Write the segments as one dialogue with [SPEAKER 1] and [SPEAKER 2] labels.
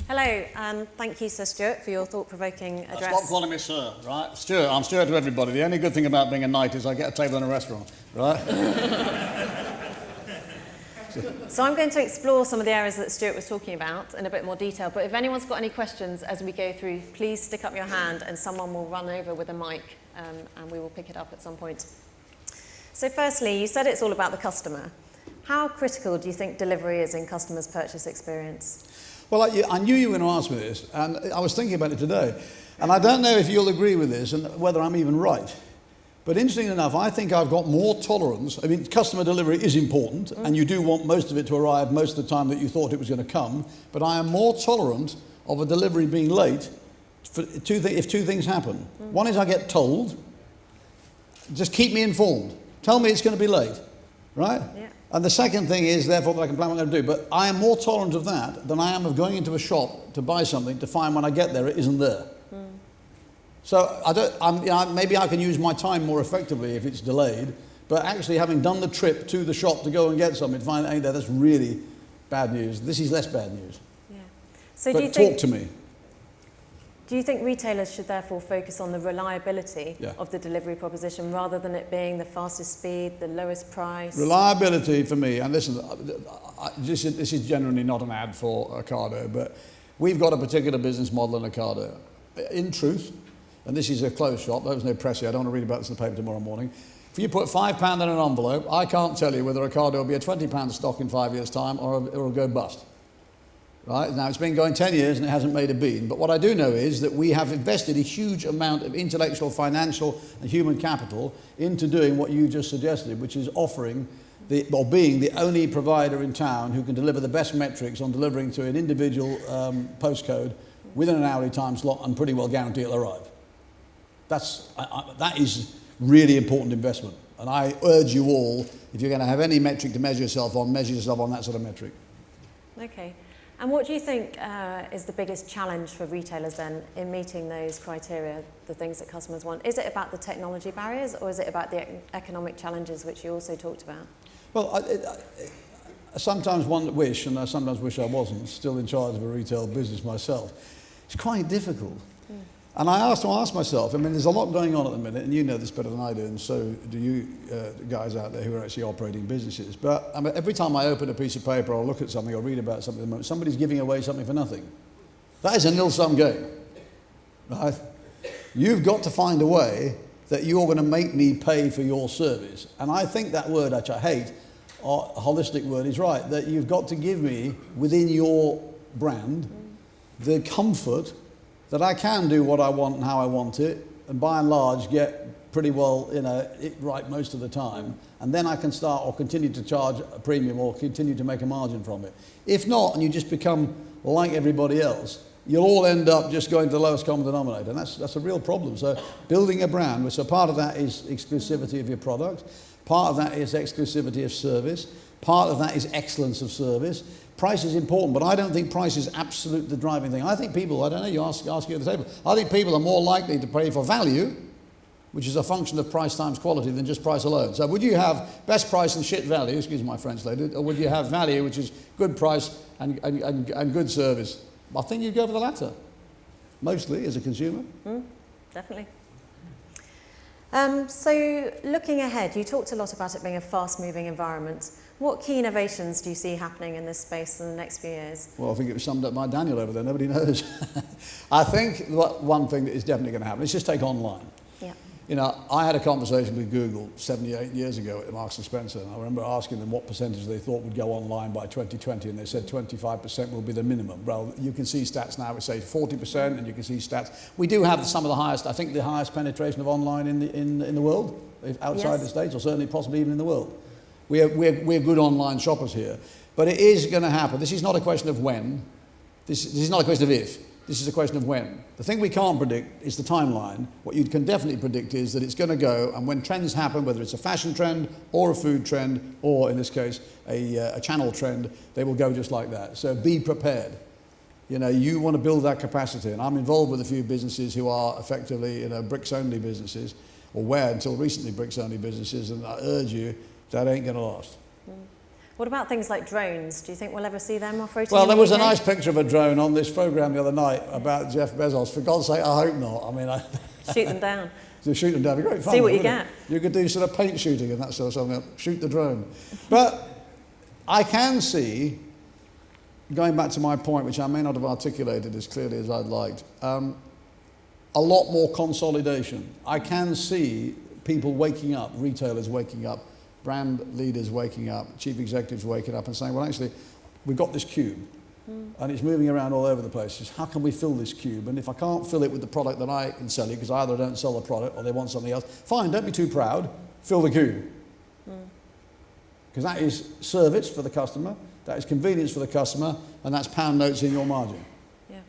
[SPEAKER 1] Hello, and thank you, Sir Stuart, for your thought-provoking address.
[SPEAKER 2] Stop calling me Sir, right? Stuart, I'm Stuart to everybody. The only good thing about being a knight is I get a table in a restaurant, right?
[SPEAKER 1] So I'm going to explore some of the areas that Stuart was talking about in a bit more detail, but if anyone's got any questions as we go through, please stick up your hand and someone will run over with a mic and we will pick it up at some point. So firstly, you said it's all about the customer. How critical do you think delivery is in customers' purchase experience?
[SPEAKER 2] Well, I knew you were going to ask me this, and I was thinking about it today. And I don't know if you'll agree with this and whether I'm even right. But interestingly enough, I think I've got more tolerance. I mean, customer delivery is important, and you do want most of it to arrive most of the time that you thought it was going to come. But I am more tolerant of a delivery being late if two things happen. One is I get told, just keep me informed. Tell me it's going to be late, right?
[SPEAKER 1] Yeah.
[SPEAKER 2] And the second thing is, therefore, that I can plan what I'm going to do. But I am more tolerant of that than I am of going into a shop to buy something to find when I get there it isn't there. So maybe I can use my time more effectively if it's delayed. But actually, having done the trip to the shop to go and get something, to find it ain't there, that's really bad news. This is less bad news.
[SPEAKER 1] Yeah. So
[SPEAKER 2] but talk to me.
[SPEAKER 1] Do you think retailers should therefore focus on the reliability
[SPEAKER 2] Yeah.
[SPEAKER 1] of the delivery proposition rather than it being the fastest speed, the lowest price?
[SPEAKER 2] Reliability for me, and listen, this is generally not an ad for Ocado, but we've got a particular business model in Ocado. In truth, and this is a closed shop, there was no press here, I don't want to read about this in the paper tomorrow morning. If you put £5 in an envelope, I can't tell you whether Ocado will be a £20 stock in 5 years' time or it'll go bust. Right? Now, it's been going 10 years and it hasn't made a bean. But what I do know is that we have invested a huge amount of intellectual, financial and human capital into doing what you just suggested, which is offering being the only provider in town who can deliver the best metrics on delivering to an individual postcode within an hourly time slot and pretty well guarantee it'll arrive. That is really important investment. And I urge you all, if you're going to have any metric to measure yourself on that sort of metric.
[SPEAKER 1] Okay. And what do you think is the biggest challenge for retailers then in meeting those criteria, the things that customers want? Is it about the technology barriers or is it about the economic challenges which you also talked about?
[SPEAKER 2] Well, I sometimes wish, and I sometimes wish I wasn't still in charge of a retail business myself. It's quite difficult. And I have to ask myself, I mean, there's a lot going on at the minute, and you know this better than I do, and so do you guys out there who are actually operating businesses. But I mean, every time I open a piece of paper or look at something or read about something at the moment, somebody's giving away something for nothing. That is a nil-sum game, right? You've got to find a way that you're going to make me pay for your service. And I think that word, which I hate, or a holistic word, is right, that you've got to give me, within your brand, the comfort that I can do what I want and how I want it, and by and large get pretty well it right most of the time, and then I can start or continue to charge a premium or continue to make a margin from it. If not, and you just become like everybody else, you'll all end up just going to the lowest common denominator, and that's a real problem. So building a brand, so part of that is exclusivity of your product, part of that is exclusivity of service, part of that is excellence of service. Price is important, but I don't think price is absolute the driving thing. I think people, I don't know, you ask you at the table, I think people are more likely to pay for value, which is a function of price times quality, than just price alone. So would you have best price and shit value, excuse my French lady, or would you have value, which is good price and good service? I think you'd go for the latter, mostly as a consumer.
[SPEAKER 1] Definitely. So looking ahead, you talked a lot about it being a fast-moving environment. What key innovations do you see happening in this space in the next few years?
[SPEAKER 2] Well, I think it was summed up by Daniel over there. Nobody knows. I think one thing that is definitely going to happen is just take online.
[SPEAKER 1] Yeah.
[SPEAKER 2] You know, I had a conversation with Google 78 years ago at Marks & Spencer, and I remember asking them what percentage they thought would go online by 2020, and they said 25% will be the minimum. Well, you can see stats now which say 40%, and you can see stats. We do have some of the highest, I think the highest penetration of online in the world, outside the States, or certainly possibly even in the world. We're good online shoppers here. But it is going to happen. This is not a question of when. This is not a question of if. This is a question of when. The thing we can't predict is the timeline. What you can definitely predict is that it's going to go, and when trends happen, whether it's a fashion trend or a food trend, or in this case, a channel trend, they will go just like that. So be prepared. You know, you want to build that capacity. And I'm involved with a few businesses who are effectively, bricks-only businesses, or were until recently bricks-only businesses, and I urge you, that ain't going to last.
[SPEAKER 1] What about things like drones? Do you think we'll ever see them operating?
[SPEAKER 2] Well,
[SPEAKER 1] in
[SPEAKER 2] there
[SPEAKER 1] the
[SPEAKER 2] was a
[SPEAKER 1] UK?
[SPEAKER 2] nice picture of a drone on this programme the other night about Jeff Bezos. For God's sake, I hope not. I mean,
[SPEAKER 1] Shoot them down.
[SPEAKER 2] to shoot them down would be great fun.
[SPEAKER 1] See what you
[SPEAKER 2] wouldn't it?
[SPEAKER 1] get.
[SPEAKER 2] You could do sort of paint shooting and that sort of something. Shoot the drone. But I can see, going back to my point, which I may not have articulated as clearly as I'd liked, a lot more consolidation. I can see people waking up, retailers waking up, brand leaders waking up, chief executives waking up and saying, well, actually, we've got this cube and it's moving around all over the place. Just how can we fill this cube? And if I can't fill it with the product that I can sell you, because either I don't sell the product or they want something else, fine, don't be too proud, fill the cube. Because that is service for the customer, that is convenience for the customer, and that's pound notes in your margin.
[SPEAKER 1] Yeah.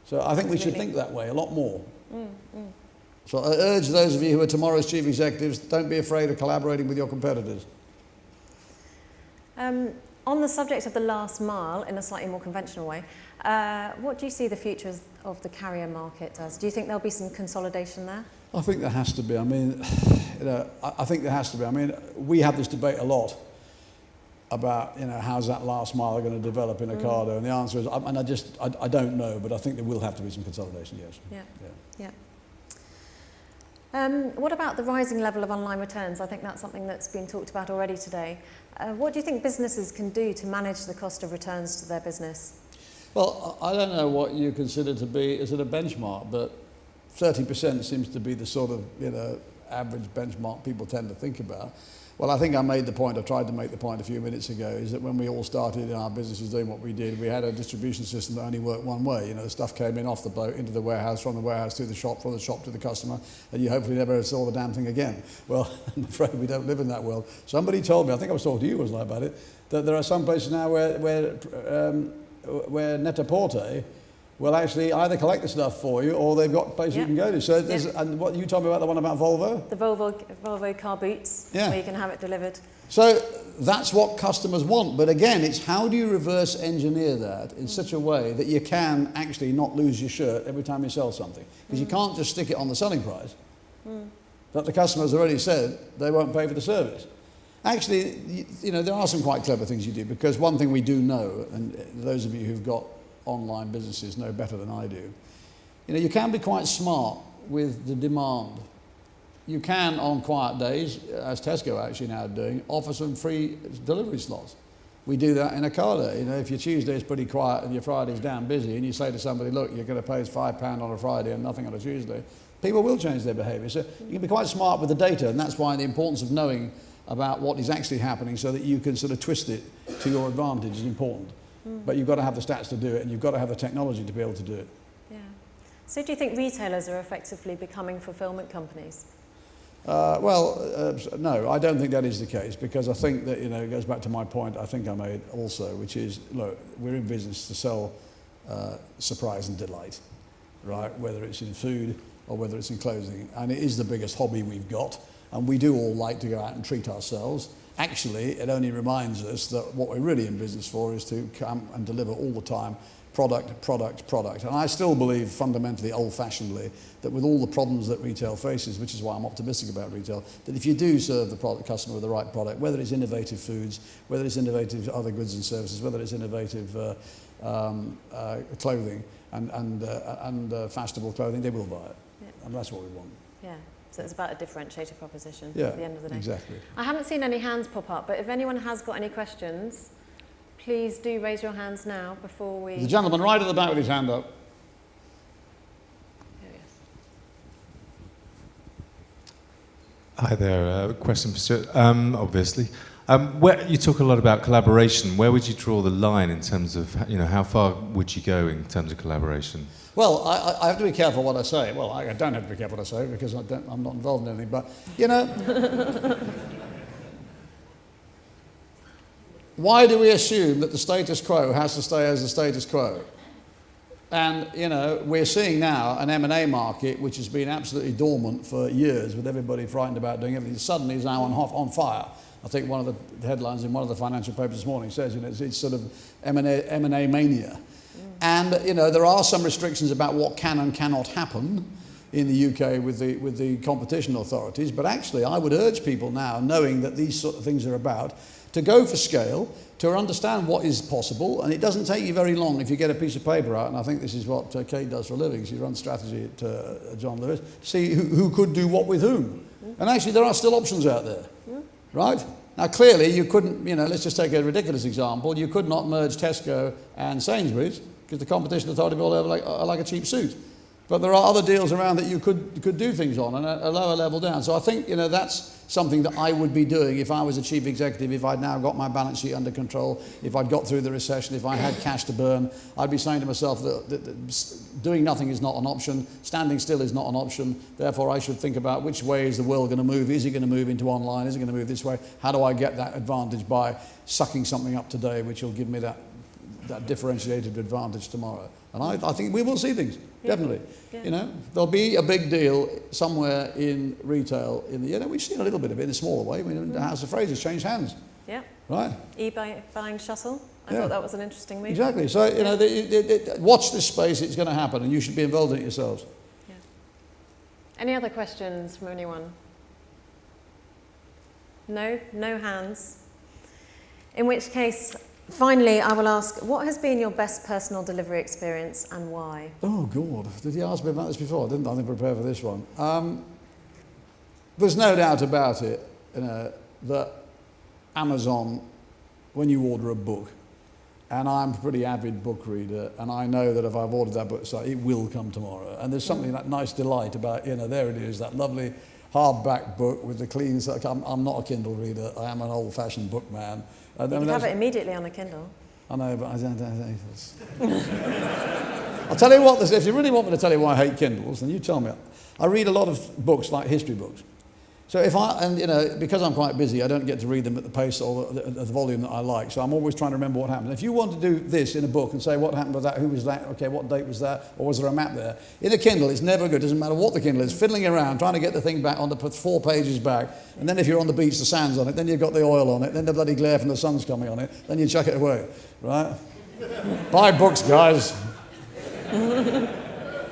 [SPEAKER 2] So I think we should think that way a lot more. So I urge those of you who are tomorrow's chief executives, don't be afraid of collaborating with your competitors.
[SPEAKER 1] On the subject of the last mile, in a slightly more conventional way, what do you see the future of the carrier market as? Do you think there'll be some consolidation there?
[SPEAKER 2] I think there has to be. I mean, I think there has to be. I mean, we have this debate a lot about, how's that last mile going to develop in Ocado? And the answer is, I don't know, but I think there will have to be some consolidation, yes.
[SPEAKER 1] Yeah. What about the rising level of online returns? I think that's something that's been talked about already today. What do you think businesses can do to manage the cost of returns to their business?
[SPEAKER 2] Well, I don't know what you consider to be, is it a benchmark, but 30% seems to be the sort of, average benchmark people tend to think about. Well, I think I tried to make the point a few minutes ago, is that when we all started in our businesses doing what we did, we had a distribution system that only worked one way. The stuff came in off the boat, into the warehouse, from the warehouse to the shop, from the shop to the customer, and you hopefully never saw the damn thing again. Well, I'm afraid we don't live in that world. Somebody told me, I think I was talking to you, wasn't I, about it, that there are some places now where Net-a-Porter will actually either collect the stuff for you or they've got places you can go to. So and what you told me about the one about Volvo?
[SPEAKER 1] The Volvo car boots, where you can have it delivered.
[SPEAKER 2] So that's what customers want. But again, it's how do you reverse engineer that in such a way that you can actually not lose your shirt every time you sell something? Because you can't just stick it on the selling price. But the customer's already said they won't pay for the service. Actually, there are some quite clever things you do, because one thing we do know, and those of you who've got online businesses know better than I do, you can be quite smart with the demand. You can, on quiet days, as Tesco actually now doing, offer some free delivery slots. We do that in Ocado. If your Tuesday is pretty quiet and your Friday's damn busy, and you say to somebody, look, you're going to pay us £5 on a Friday and nothing on a Tuesday, people will change their behaviour. So you can be quite smart with the data, and that's why the importance of knowing about what is actually happening so that you can sort of twist it to your advantage is important. But you've got to have the stats to do it, and you've got to have the technology to be able to do it.
[SPEAKER 1] Yeah. So do you think retailers are effectively becoming fulfillment companies?
[SPEAKER 2] No, I don't think that is the case, because I think that, it goes back to my point I think I made also, which is, look, we're in business to sell surprise and delight, right? Whether it's in food or whether it's in clothing. And it is the biggest hobby we've got, and we do all like to go out and treat ourselves. Actually, it only reminds us that what we're really in business for is to come and deliver all the time product. And I still believe fundamentally, old-fashionedly, that with all the problems that retail faces, which is why I'm optimistic about retail, that if you do serve the customer with the right product, whether it's innovative foods, whether it's innovative other goods and services, whether it's innovative clothing and fashionable clothing, they will buy it. Yeah. And that's what we want.
[SPEAKER 1] Yeah. So it's about a differentiator proposition
[SPEAKER 2] at
[SPEAKER 1] the end of the day.
[SPEAKER 2] Exactly.
[SPEAKER 1] I haven't seen any hands pop up, but if anyone has got any questions, please do raise your hands now before we...
[SPEAKER 2] The gentleman right at the back with his hand up.
[SPEAKER 1] There he is.
[SPEAKER 3] Hi there, question for Stuart, obviously. Where you talk a lot about collaboration. Where would you draw the line in terms of, how far would you go in terms of collaboration?
[SPEAKER 2] Well, I have to be careful what I say. Well, I don't have to be careful what I say because I'm not involved in anything. But, why do we assume that the status quo has to stay as the status quo? And, we're seeing now an M&A market which has been absolutely dormant for years, with everybody frightened about doing everything. Suddenly is now on fire. I think one of the headlines in one of the financial papers this morning says, it's sort of M&A mania. And, there are some restrictions about what can and cannot happen, in the UK with the competition authorities. But actually, I would urge people now, knowing that these sort of things are about, to go for scale, to understand what is possible, and it doesn't take you very long if you get a piece of paper out, and I think this is what Kate does for a living. She runs strategy at John Lewis, see who could do what with whom. And actually, there are still options out there, right? Now, clearly, you couldn't, let's just take a ridiculous example. You could not merge Tesco and Sainsbury's because the competition authority will are like a cheap suit. But there are other deals around that you could do things on and a lower level down. So I think, that's something that I would be doing if I was a chief executive, if I'd now got my balance sheet under control, if I'd got through the recession, if I had cash to burn. I'd be saying to myself that doing nothing is not an option, standing still is not an option. Therefore, I should think about which way is the world going to move. Is it going to move into online? Is it going to move this way? How do I get that advantage by sucking something up today, which will give me that differentiated advantage tomorrow? And I think we will see things, definitely.
[SPEAKER 1] Yeah.
[SPEAKER 2] There'll be a big deal somewhere in retail we've seen a little bit of it in a smaller way. The House of Fraser's changed hands.
[SPEAKER 1] Yeah.
[SPEAKER 2] Right.
[SPEAKER 1] Buying shuttle. I thought that was an interesting move.
[SPEAKER 2] Exactly. So, watch this space, it's going to happen, and you should be involved in it yourselves.
[SPEAKER 1] Yeah. Any other questions from anyone? No hands. In which case, finally, I will ask, what has been your best personal delivery experience and why?
[SPEAKER 2] Oh, God. Did you ask me about this before? I didn't prepare for this one. There's no doubt about it, that Amazon, when you order a book, and I'm a pretty avid book reader, and I know that if I've ordered that book, it will come tomorrow. And there's something, that nice delight about, there it is, that lovely hardback book with the clean... I'm not a Kindle reader. I am an old-fashioned book man.
[SPEAKER 1] You can have it immediately on a Kindle.
[SPEAKER 2] I know, but I don't. I'll tell you what, if you really want me to tell you why I hate Kindles, then you tell me. I read a lot of books, like history books. So because I'm quite busy, I don't get to read them at the pace or the volume that I like. So I'm always trying to remember what happened. If you want to do this in a book and say what happened with that, who was that, okay, what date was that, or was there a map there? In a Kindle, it's never good. It doesn't matter what the Kindle is. Fiddling around, trying to get the thing back on the 4 pages back. And then if you're on the beach, the sand's on it. Then you've got the oil on it. Then the bloody glare from the sun's coming on it. Then you chuck it away, right? Buy books, guys.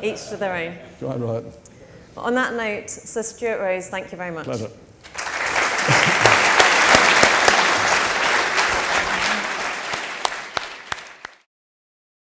[SPEAKER 1] Each to their own.
[SPEAKER 2] Quite right.
[SPEAKER 1] On that note, Sir Stuart Rose, thank you very much.
[SPEAKER 2] Pleasure.